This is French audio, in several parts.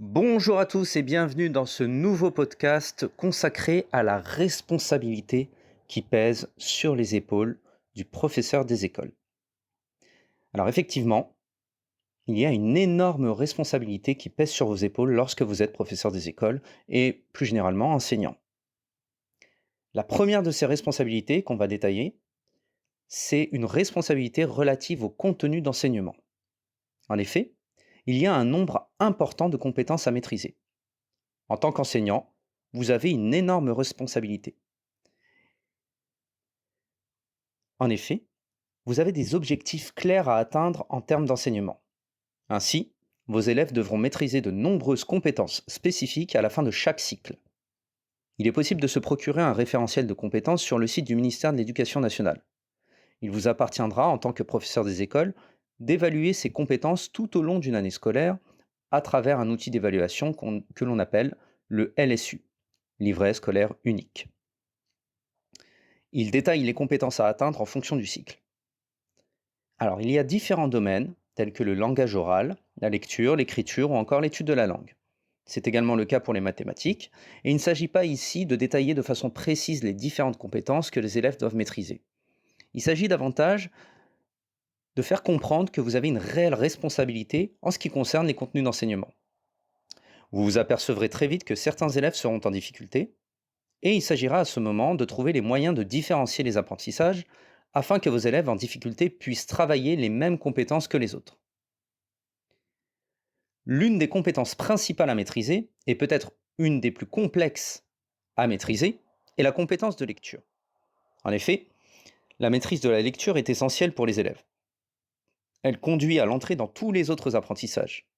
Bonjour à tous et bienvenue dans ce nouveau podcast consacré à la responsabilité qui pèse sur les épaules du professeur des écoles. Alors effectivement, il y a une énorme responsabilité qui pèse sur vos épaules lorsque vous êtes professeur des écoles et plus généralement enseignant. La première de ces responsabilités qu'on va détailler, c'est une responsabilité relative au contenu d'enseignement. En effet, il y a un nombre important de compétences à maîtriser. En tant qu'enseignant, vous avez une énorme responsabilité. En effet, vous avez des objectifs clairs à atteindre en termes d'enseignement. Ainsi, vos élèves devront maîtriser de nombreuses compétences spécifiques à la fin de chaque cycle. Il est possible de se procurer un référentiel de compétences sur le site du ministère de l'Éducation nationale. Il vous appartiendra, en tant que professeur des écoles, d'évaluer ces compétences tout au long d'une année scolaire à travers un outil d'évaluation que l'on appelle le LSU, livret scolaire unique. Il détaille les compétences à atteindre en fonction du cycle. Alors, il y a différents domaines, tels que le langage oral, la lecture, l'écriture ou encore l'étude de la langue. C'est également le cas pour les mathématiques, et il ne s'agit pas ici de détailler de façon précise les différentes compétences que les élèves doivent maîtriser. Il s'agit davantage de faire comprendre que vous avez une réelle responsabilité en ce qui concerne les contenus d'enseignement. Vous vous apercevrez très vite que certains élèves seront en difficulté, et il s'agira à ce moment de trouver les moyens de différencier les apprentissages afin que vos élèves en difficulté puissent travailler les mêmes compétences que les autres. L'une des compétences principales à maîtriser, et peut-être une des plus complexes à maîtriser, est la compétence de lecture. En effet, la maîtrise de la lecture est essentielle pour les élèves. Elle conduit à l'entrée dans tous les autres apprentissages.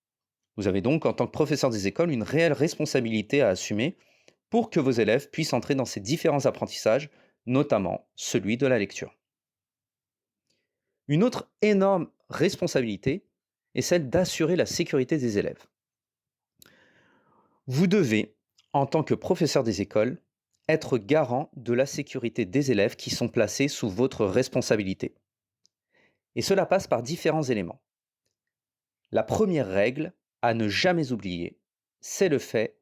Vous avez donc, en tant que professeur des écoles, une réelle responsabilité à assumer pour que vos élèves puissent entrer dans ces différents apprentissages, notamment celui de la lecture. Une autre énorme responsabilité est celle d'assurer la sécurité des élèves. Vous devez, en tant que professeur des écoles, être garant de la sécurité des élèves qui sont placés sous votre responsabilité. Et cela passe par différents éléments. La première règle à ne jamais oublier, c'est le fait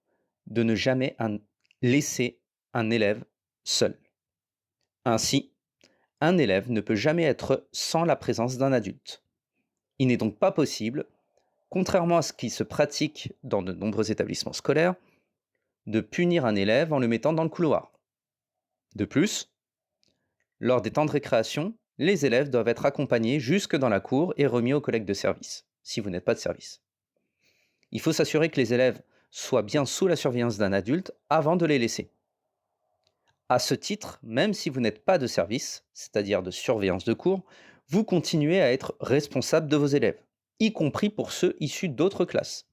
de ne jamais laisser un élève seul. Ainsi, un élève ne peut jamais être sans la présence d'un adulte. Il n'est donc pas possible, contrairement à ce qui se pratique dans de nombreux établissements scolaires, de punir un élève en le mettant dans le couloir. De plus, lors des temps de récréation, les élèves doivent être accompagnés jusque dans la cour et remis aux collègues de service, si vous n'êtes pas de service. Il faut s'assurer que les élèves soient bien sous la surveillance d'un adulte avant de les laisser. À ce titre, même si vous n'êtes pas de service, c'est-à-dire de surveillance de cours, vous continuez à être responsable de vos élèves, y compris pour ceux issus d'autres classes,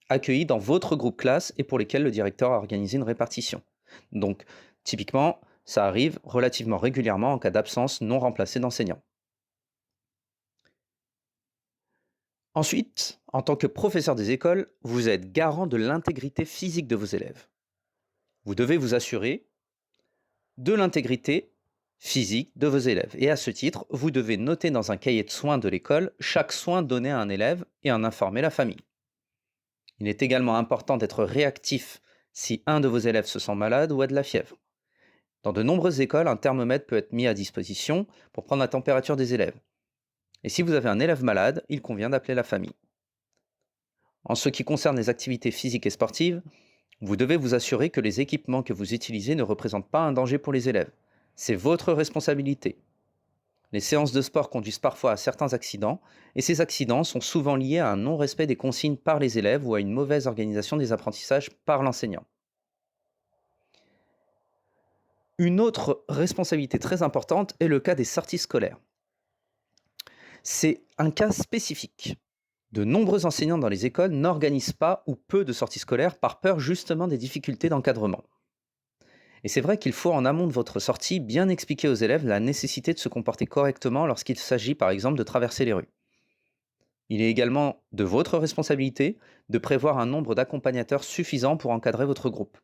accueillis dans votre groupe classe et pour lesquels le directeur a organisé une répartition. Donc, typiquement, ça arrive relativement régulièrement en cas d'absence non remplacée d'enseignants. Ensuite, en tant que professeur des écoles, vous êtes garant de l'intégrité physique de vos élèves. Vous devez vous assurer de l'intégrité physique de vos élèves. Et à ce titre, vous devez noter dans un cahier de soins de l'école chaque soin donné à un élève et en informer la famille. Il est également important d'être réactif si un de vos élèves se sent malade ou a de la fièvre. Dans de nombreuses écoles, un thermomètre peut être mis à disposition pour prendre la température des élèves. Et si vous avez un élève malade, il convient d'appeler la famille. En ce qui concerne les activités physiques et sportives, vous devez vous assurer que les équipements que vous utilisez ne représentent pas un danger pour les élèves. C'est votre responsabilité. Les séances de sport conduisent parfois à certains accidents, et ces accidents sont souvent liés à un non-respect des consignes par les élèves ou à une mauvaise organisation des apprentissages par l'enseignant. Une autre responsabilité très importante est le cas des sorties scolaires. C'est un cas spécifique. De nombreux enseignants dans les écoles n'organisent pas ou peu de sorties scolaires par peur justement des difficultés d'encadrement. Et c'est vrai qu'il faut en amont de votre sortie bien expliquer aux élèves la nécessité de se comporter correctement lorsqu'il s'agit par exemple de traverser les rues. Il est également de votre responsabilité de prévoir un nombre d'accompagnateurs suffisant pour encadrer votre groupe.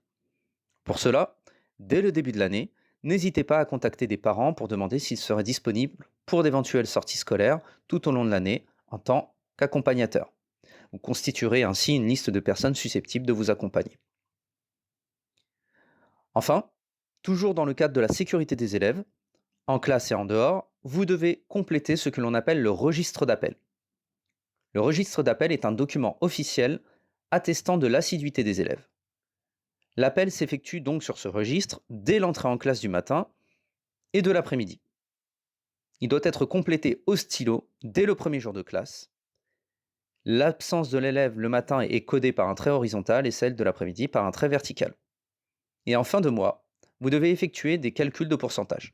Pour cela, dès le début de l'année, n'hésitez pas à contacter des parents pour demander s'ils seraient disponibles pour d'éventuelles sorties scolaires tout au long de l'année en tant qu'accompagnateurs. Vous constituerez ainsi une liste de personnes susceptibles de vous accompagner. Enfin, toujours dans le cadre de la sécurité des élèves, en classe et en dehors, vous devez compléter ce que l'on appelle le registre d'appel. Le registre d'appel est un document officiel attestant de l'assiduité des élèves. L'appel s'effectue donc sur ce registre dès l'entrée en classe du matin et de l'après-midi. Il doit être complété au stylo dès le premier jour de classe. L'absence de l'élève le matin est codée par un trait horizontal et celle de l'après-midi par un trait vertical. Et en fin de mois, vous devez effectuer des calculs de pourcentage.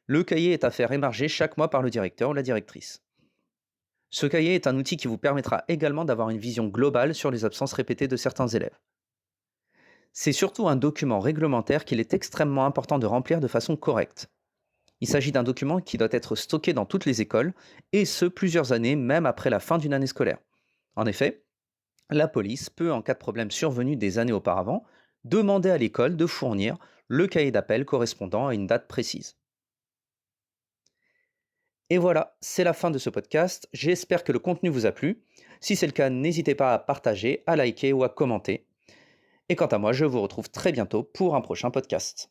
Le cahier est à faire émarger chaque mois par le directeur ou la directrice. Ce cahier est un outil qui vous permettra également d'avoir une vision globale sur les absences répétées de certains élèves. C'est surtout un document réglementaire qu'il est extrêmement important de remplir de façon correcte. Il s'agit d'un document qui doit être stocké dans toutes les écoles, et ce plusieurs années, même après la fin d'une année scolaire. En effet, la police peut, en cas de problème survenu des années auparavant, demander à l'école de fournir le cahier d'appel correspondant à une date précise. Et voilà, c'est la fin de ce podcast. J'espère que le contenu vous a plu. Si c'est le cas, n'hésitez pas à partager, à liker ou à commenter. Et quant à moi, je vous retrouve très bientôt pour un prochain podcast.